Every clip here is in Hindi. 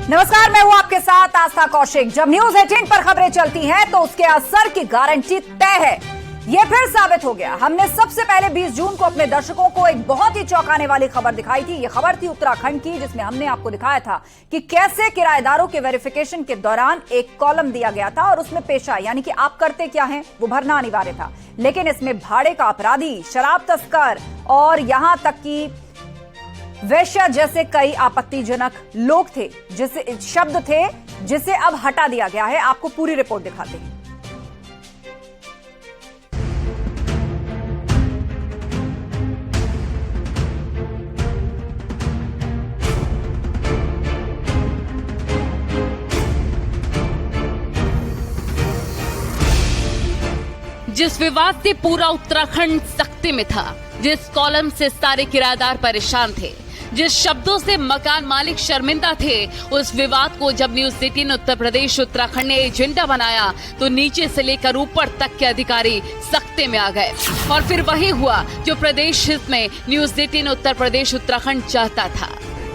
नमस्कार, मैं हूं आपके साथ आस्था कौशिक। जब न्यूज 18 पर खबरें चलती हैं तो उसके असर की गारंटी तय है। यह फिर साबित हो गया। हमने सबसे पहले 20 जून को अपने दर्शकों को एक बहुत ही चौंकाने वाली खबर दिखाई थी। यह खबर थी उत्तराखंड की, जिसमें हमने आपको दिखाया था कि कैसे किराएदारों के वेरिफिकेशन के दौरान एक कॉलम दिया गया था और उसमें पेशा यानी कि आप करते क्या हैं वो भरना अनिवार्य था। लेकिन इसमें भाड़े का अपराधी, शराब तस्कर और यहां तक कि वैश्या जैसे कई आपत्तिजनक लोग थे, जिसे शब्द थे जिसे अब हटा दिया गया है। आपको पूरी रिपोर्ट दिखाते हैं। जिस विवाद से पूरा उत्तराखंड सख्ती में था, जिस कॉलम से सारे किराएदार परेशान थे, जिस शब्दों से मकान मालिक शर्मिंदा थे, उस विवाद को जब न्यूज 18 उत्तर प्रदेश उत्तराखंड ने एजेंडा बनाया तो नीचे से लेकर ऊपर तक के अधिकारी सख्ते में आ गए। और फिर वही हुआ जो प्रदेश हित में न्यूज 18 उत्तर प्रदेश उत्तराखंड चाहता था।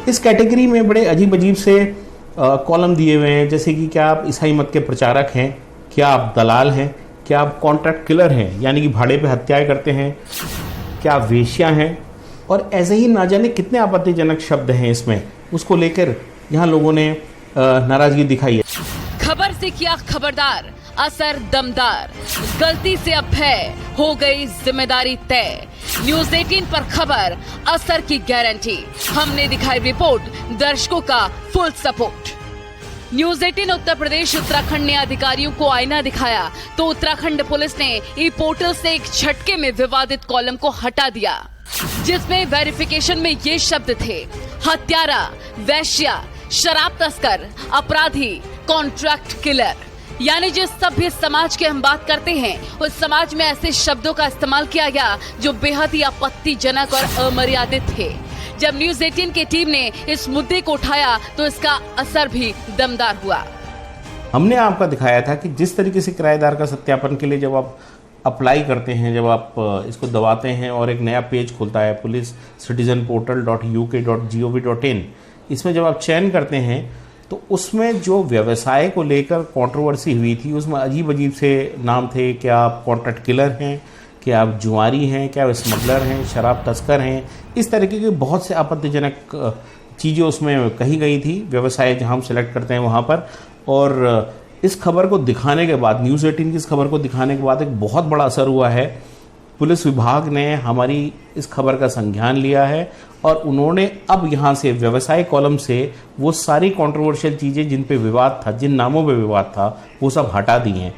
इस कैटेगरी में बड़े अजीब अजीब से कॉलम दिए हुए हैं, जैसे कि क्या आप ईसाई मत के प्रचारक हैं, क्या आप दलाल हैं, क्या आप कॉन्ट्रैक्ट किलर हैं यानी कि भाड़े पे हत्याएं करते हैं, क्या आप वेश्या हैं, और ऐसे ही ना जाने कितने आपत्तिजनक शब्द हैं इसमें। उसको लेकर यहाँ लोगों ने नाराजगी दिखाई है। खबर से किया खबरदार, असर दमदार, गलती से अब है हो गई जिम्मेदारी तय। न्यूज 18 पर खबर, असर की गारंटी। हमने दिखाई रिपोर्ट, दर्शकों का full support. News 18 Uttar Pradesh Uttarakhand ने अधिकारियों को आईना दिखाया तो उत्तराखंड पुलिस ने ई पोर्टल से एक झटके में विवादित कॉलम को हटा दिया, जिसमें वेरिफिकेशन में ये शब्द थे: हत्यारा, वैश्या, शराब तस्कर, अपराधी, कॉन्ट्रैक्ट किलर। यानी जिस सभ्य समाज की हम बात करते हैं, उस समाज में ऐसे शब्दों का इस्तेमाल किया गया जो बेहद ही आपत्तिजनक और अमर्यादित थे। जब न्यूज 18 की टीम ने इस मुद्दे को उठाया तो इसका असर भी दमदार हुआ। हमने आपको दिखाया था कि जिस तरीके से किराएदार का सत्यापन के लिए जब आप अप्लाई करते हैं, जब आप इसको दबाते हैं और एक नया पेज खुलता है पुलिस सिटीजन portal.uk.gov.in, इसमें जब आप चयन करते हैं तो उसमें जो व्यवसाय को लेकर कंट्रोवर्सी हुई थी, उसमें अजीब अजीब से नाम थे। क्या आप कॉन्ट्रैक्ट किलर हैं, क्या आप जुआरी हैं, क्या आप स्मगलर हैं, शराब तस्कर हैं, इस तरीके के बहुत से आपत्तिजनक चीज़ें उसमें कही गई थी। व्यवसाय जहाँ हम सिलेक्ट करते हैं वहाँ पर। और इस खबर को दिखाने के बाद, न्यूज़ 18 की इस खबर को दिखाने के बाद एक बहुत बड़ा असर हुआ है। पुलिस विभाग ने हमारी इस खबर का संज्ञान लिया है और उन्होंने अब यहाँ से व्यवसाय कॉलम से वो सारी कंट्रोवर्शियल चीज़ें जिन पे विवाद था, जिन नामों पे विवाद था, वो सब हटा दी हैं।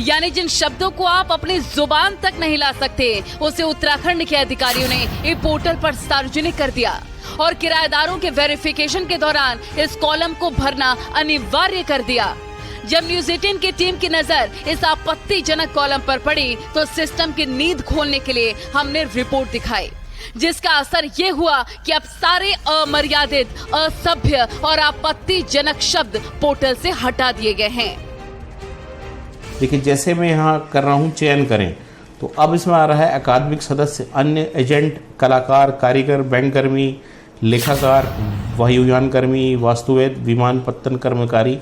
यानी जिन शब्दों को आप अपनी जुबान तक नहीं ला सकते, उसे उत्तराखंड के अधिकारियों ने ई पोर्टल पर सार्वजनिक कर दिया और किराएदारों के वेरिफिकेशन के दौरान इस कॉलम को भरना अनिवार्य कर दिया। जब न्यूज 18 की टीम की नजर इस आपत्तिजनक कॉलम पर पड़ी तो सिस्टम की नींद खोलने के लिए हमने रिपोर्ट दिखाई, जिसका असर ये हुआ कि अब सारे अमर्यादित, असभ्य और आपत्तिजनक शब्द पोर्टल से हटा दिए गए हैं। देखिए, जैसे मैं यहाँ कर रहा हूँ चयन करें, तो अब इसमें आ रहा है अकादमिक सदस्य, अन्य एजेंट, कलाकार, कारीगर, बैंक कर्मी, लेखाकार, वायुयान कर्मी, वास्तुवेद, विमानपत्तन कर्मचारी,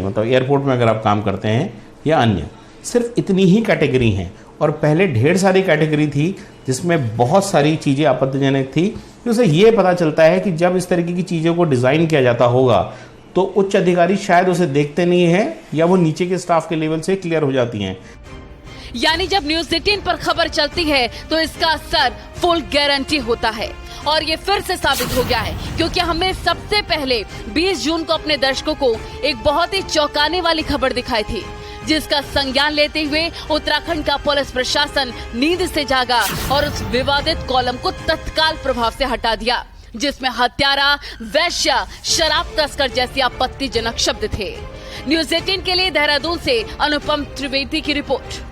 मतलब एयरपोर्ट में अगर आप काम करते हैं, या अन्य। सिर्फ इतनी ही कैटेगरी हैं और पहले ढेर सारी कैटेगरी थी जिसमें बहुत सारी चीज़ें आपत्तिजनक थी। उससे ये पता चलता है कि जब इस तरीके की चीज़ों को डिज़ाइन किया जाता होगा तो उच्च अधिकारी शायद उसे देखते नहीं हैं या वो नीचे के स्टाफ के लेवल से क्लियर हो जाती हैं। यानी जब न्यूज 18 पर खबर चलती है तो इसका असर फुल गारंटी होता है। और ये फिर से साबित हो गया है, क्योंकि हमने सबसे पहले 20 जून को अपने दर्शकों को एक बहुत ही चौंकाने वाली खबर दिखाई थी, जिसका संज्ञान लेते हुए उत्तराखंड का पुलिस प्रशासन नींद से जागा और उस विवादित कॉलम को तत्काल प्रभाव से हटा दिया, जिसमें हत्यारा, वैश्या, शराब तस्कर जैसी आपत्तिजनक शब्द थे। न्यूज 18 के लिए देहरादून से अनुपम त्रिवेदी की रिपोर्ट।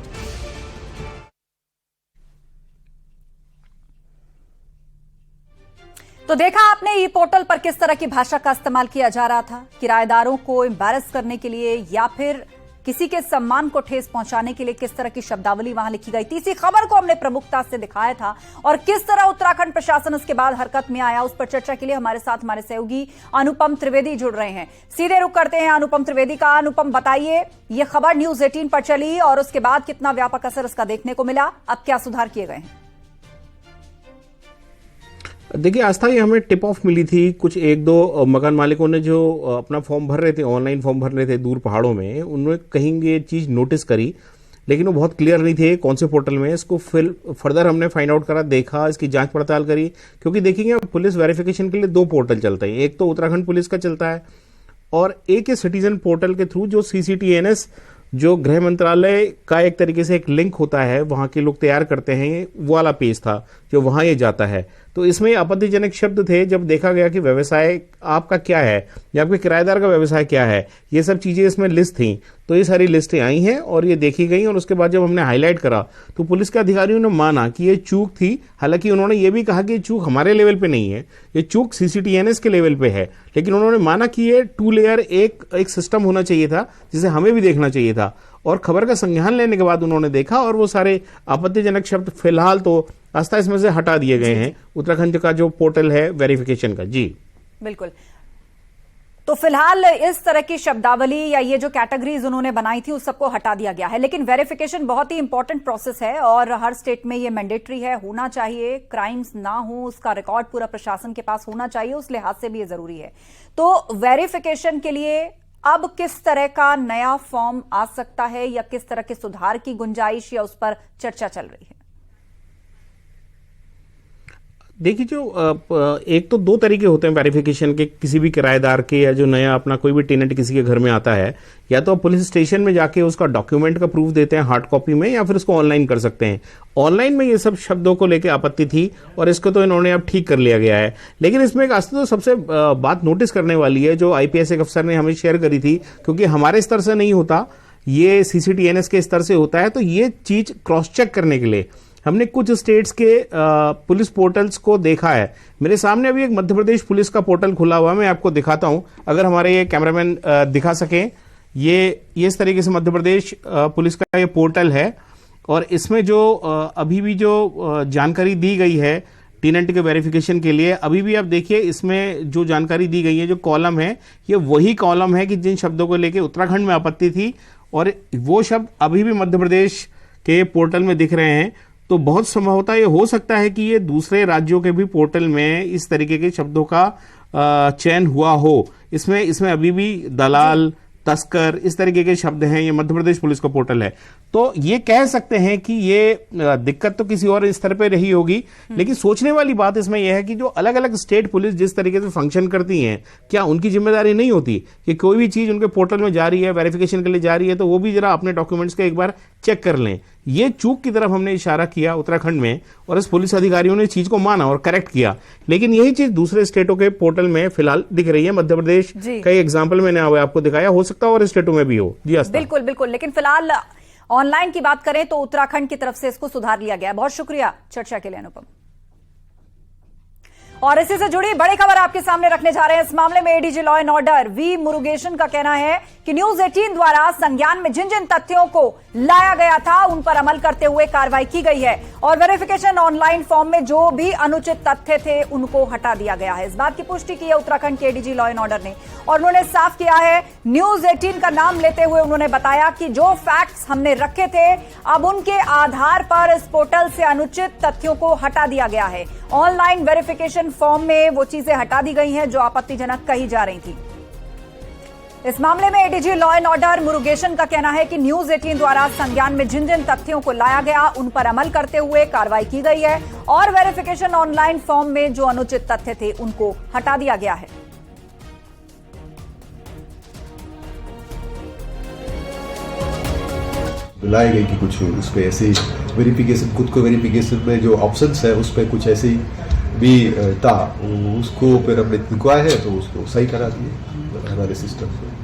तो देखा आपने ई पोर्टल पर किस तरह की भाषा का इस्तेमाल किया जा रहा था, किराएदारों को एम्बैरस करने के लिए या फिर किसी के सम्मान को ठेस पहुंचाने के लिए किस तरह की शब्दावली वहां लिखी गई थी, इसी खबर को हमने प्रमुखता से दिखाया था। और किस तरह उत्तराखंड प्रशासन इसके बाद हरकत में आया, उस पर चर्चा के लिए हमारे साथ हमारे सहयोगी अनुपम त्रिवेदी जुड़ रहे हैं। सीधे रुख करते हैं अनुपम त्रिवेदी का। अनुपम, बताइए, ये खबर न्यूज 18 पर चली और उसके बाद कितना व्यापक असर इसका देखने को मिला, अब क्या सुधार किए गए हैं? देखिए आस्था, ये हमें टिप ऑफ मिली थी। कुछ एक दो मकान मालिकों ने जो अपना फॉर्म भर रहे थे, ऑनलाइन फॉर्म भर रहे थे दूर पहाड़ों में, उन्होंने कहीं ये चीज़ नोटिस करी, लेकिन वो बहुत क्लियर नहीं थे कौन से पोर्टल में। इसको फिर फर्दर हमने फाइंड आउट करा, देखा, इसकी जांच पड़ताल करी, क्योंकि देखिए पुलिस वेरिफिकेशन के लिए दो पोर्टल चलते हैं। एक तो उत्तराखंड पुलिस का चलता है और एक सिटीजन पोर्टल के थ्रू जो CCTNS जो गृह मंत्रालय का एक तरीके से एक लिंक होता है, वहां के लोग तैयार करते हैं, वो वाला पेज था जो वहां ये जाता है। तो इसमें आपत्तिजनक शब्द थे जब देखा गया कि व्यवसाय आपका क्या है या आपके किराएदार का व्यवसाय क्या है, ये सब चीजें इसमें लिस्ट थी। तो ये सारी लिस्टें आई हैं और ये देखी गई, और उसके बाद जब हमने हाईलाइट करा तो पुलिस के अधिकारियों ने माना कि ये चूक थी। हालांकि उन्होंने ये भी कहा कि ये चूक हमारे लेवल पे नहीं है, ये चूक CCTNS के लेवल पे है, लेकिन उन्होंने माना कि ये 2 लेयर एक सिस्टम होना चाहिए था, जिसे हमें भी देखना चाहिए था। और खबर का संज्ञान लेने के बाद उन्होंने देखा और वो सारे आपत्तिजनक शब्द फिलहाल तो आस्था इसमें से हटा दिए गए हैं, उत्तराखंड का जो पोर्टल है वेरिफिकेशन का। जी बिल्कुल, तो फिलहाल इस तरह की शब्दावली या ये जो कैटेगरीज उन्होंने बनाई थी उस सबको हटा दिया गया है। लेकिन वेरिफिकेशन बहुत ही इंपॉर्टेंट प्रोसेस है और हर स्टेट में ये मैंडेटरी है, होना चाहिए। क्राइम्स ना हो उसका रिकॉर्ड पूरा प्रशासन के पास होना चाहिए, उस लिहाज से भी ये जरूरी है। तो वेरिफिकेशन के लिए अब किस तरह का नया फॉर्म आ सकता है या किस तरह के सुधार की गुंजाइश या उस पर चर्चा चल रही है? देखिए, जो एक तो 2 तरीके होते हैं वेरिफिकेशन के किसी भी किराएदार के, या जो नया अपना कोई भी टेनेंट किसी के घर में आता है, या तो आप पुलिस स्टेशन में जाके उसका डॉक्यूमेंट का प्रूफ देते हैं हार्ड कॉपी में, या फिर उसको ऑनलाइन कर सकते हैं। ऑनलाइन में ये सब शब्दों को लेकर आपत्ति थी और इसको तो इन्होंने अब ठीक कर लिया गया है। लेकिन इसमें एक तो सबसे बात नोटिस करने वाली है, जो IPS एक अफसर ने हमें शेयर करी थी, क्योंकि हमारे स्तर से नहीं होता, ये CCTNS के स्तर से होता है। तो ये चीज क्रॉस चेक करने के लिए हमने कुछ स्टेट्स के पुलिस पोर्टल्स को देखा है। मेरे सामने अभी एक मध्य प्रदेश पुलिस का पोर्टल खुला हुआ है, मैं आपको दिखाता हूं, अगर हमारे ये कैमरामैन दिखा सकें। ये इस तरीके से मध्य प्रदेश पुलिस का ये पोर्टल है और इसमें जो अभी भी जो जानकारी दी गई है टेनेंट के वेरिफिकेशन के लिए, अभी भी आप देखिए इसमें जो जानकारी दी गई है, जो कॉलम है, ये वही कॉलम है कि जिन शब्दों को लेकर उत्तराखंड में आपत्ति थी, और वो शब्द अभी भी मध्य प्रदेश के पोर्टल में दिख रहे हैं। तो बहुत संभवतः ये हो सकता है कि ये दूसरे राज्यों के भी पोर्टल में इस तरीके के शब्दों का चयन हुआ हो। इसमें अभी भी दलाल, तस्कर, इस तरीके के शब्द हैं। ये मध्य प्रदेश पुलिस का पोर्टल है, तो ये कह सकते हैं कि ये दिक्कत तो किसी और स्तर पे रही होगी। लेकिन सोचने वाली बात इसमें यह है कि जो अलग अलग स्टेट पुलिस जिस तरीके से फंक्शन करती हैं, क्या उनकी जिम्मेदारी नहीं होती कि कोई भी चीज उनके पोर्टल में जा रही है, वेरिफिकेशन के लिए जा रही है, तो वो भी जरा अपने डॉक्यूमेंट्स को एक बार चेक कर लें। ये चूक की तरफ हमने इशारा किया उत्तराखंड में, और इस पुलिस अधिकारियों ने इस चीज को माना और करेक्ट किया। लेकिन यही चीज दूसरे स्टेटों के पोर्टल में फिलहाल दिख रही है। मध्य प्रदेश का एग्जाम्पल मैंने आपको दिखाया, हो सकता है और स्टेटों में भी हो। जी बिल्कुल बिल्कुल, लेकिन फिलहाल ऑनलाइन की बात करें तो उत्तराखंड की तरफ से इसको सुधार लिया गया है। बहुत शुक्रिया चर्चा के लिए अनुपम। और इसी से जुड़ी बड़ी खबर आपके सामने रखने जा रहे हैं। इस मामले में ADG law and order V Murugesan का कहना है कि न्यूज 18 द्वारा संज्ञान में जिन जिन तथ्यों को लाया गया था उन पर अमल करते हुए कार्रवाई की गई है और वेरिफिकेशन ऑनलाइन फॉर्म में जो भी अनुचित तथ्य थे उनको हटा दिया गया है। इस बात की पुष्टि की है उत्तराखंड के एडीजी लॉ एंड ऑर्डर ने, और उन्होंने साफ किया है, न्यूज 18 का नाम लेते हुए उन्होंने बताया कि जो फैक्ट्स हमने रखे थे अब उनके आधार पर इस पोर्टल से अनुचित तथ्यों को हटा दिया गया है। ऑनलाइन वेरिफिकेशन फॉर्म में वो चीजें हटा दी गई हैं जो आपत्तिजनक कही जा रही थी। इस मामले में ADG law and order Murugesan का कहना है कि न्यूज 18 द्वारा संज्ञान में जिन जिन तथ्यों को लाया गया उन पर अमल करते हुए कार्रवाई की गई है और वेरिफिकेशन ऑनलाइन फॉर्म में जो अनुचित तथ्य थे उनको हटा दिया गया है। लाई गई कि कुछ उस पर ऐसे वेरिफिकेशन, खुद को वेरिफिकेशन में जो ऑप्शंस है उस पर कुछ ऐसे भी था, उसको फिर हमने इंक्वायर है तो उसको सही करा दिए हमारे सिस्टम से।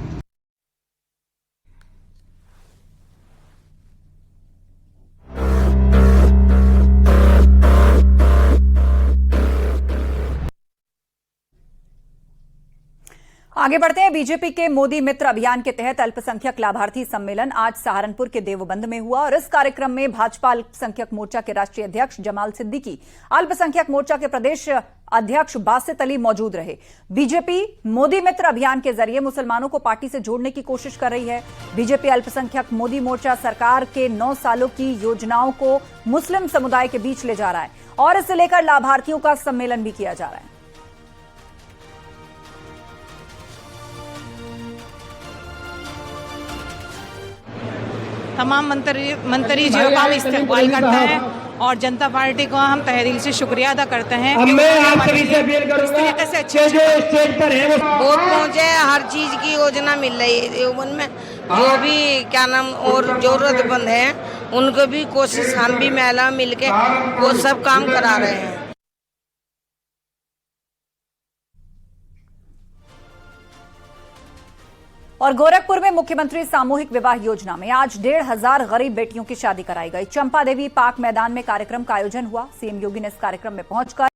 आगे बढ़ते हैं। बीजेपी के मोदी मित्र अभियान के तहत अल्पसंख्यक लाभार्थी सम्मेलन आज सहारनपुर के देवबंद में हुआ और इस कार्यक्रम में भाजपा अल्पसंख्यक मोर्चा के राष्ट्रीय अध्यक्ष जमाल सिद्दीकी, अल्पसंख्यक मोर्चा के प्रदेश अध्यक्ष बासित अली मौजूद रहे। बीजेपी मोदी मित्र अभियान के जरिए मुसलमानों को पार्टी से जोड़ने की कोशिश कर रही है। बीजेपी अल्पसंख्यक मोदी मोर्चा सरकार के 9 सालों की योजनाओं को मुस्लिम समुदाय के बीच ले जा रहा है और इसे लेकर लाभार्थियों का सम्मेलन भी किया जा रहा है। तमाम मंत्री जी का हम इस्तेमाल करते हैं और जनता पार्टी को हम तहे दिल से शुक्रिया अदा करते हैं। मैं आप सभी से अपील करूंगा कि जो स्टेज पर है वोट पहुंचे, हर चीज की योजना मिल रही है देवबंद में। जो भी क्या नाम और जरूरतमंद है उनको भी कोशिश हम भी महिला मिलके वो सब काम करा रहे हैं। और गोरखपुर में मुख्यमंत्री सामूहिक विवाह योजना में आज 1,500 गरीब बेटियों की शादी कराई गई। चंपा देवी पार्क मैदान में कार्यक्रम का आयोजन हुआ। सीएम योगी ने इस कार्यक्रम में पहुंचकर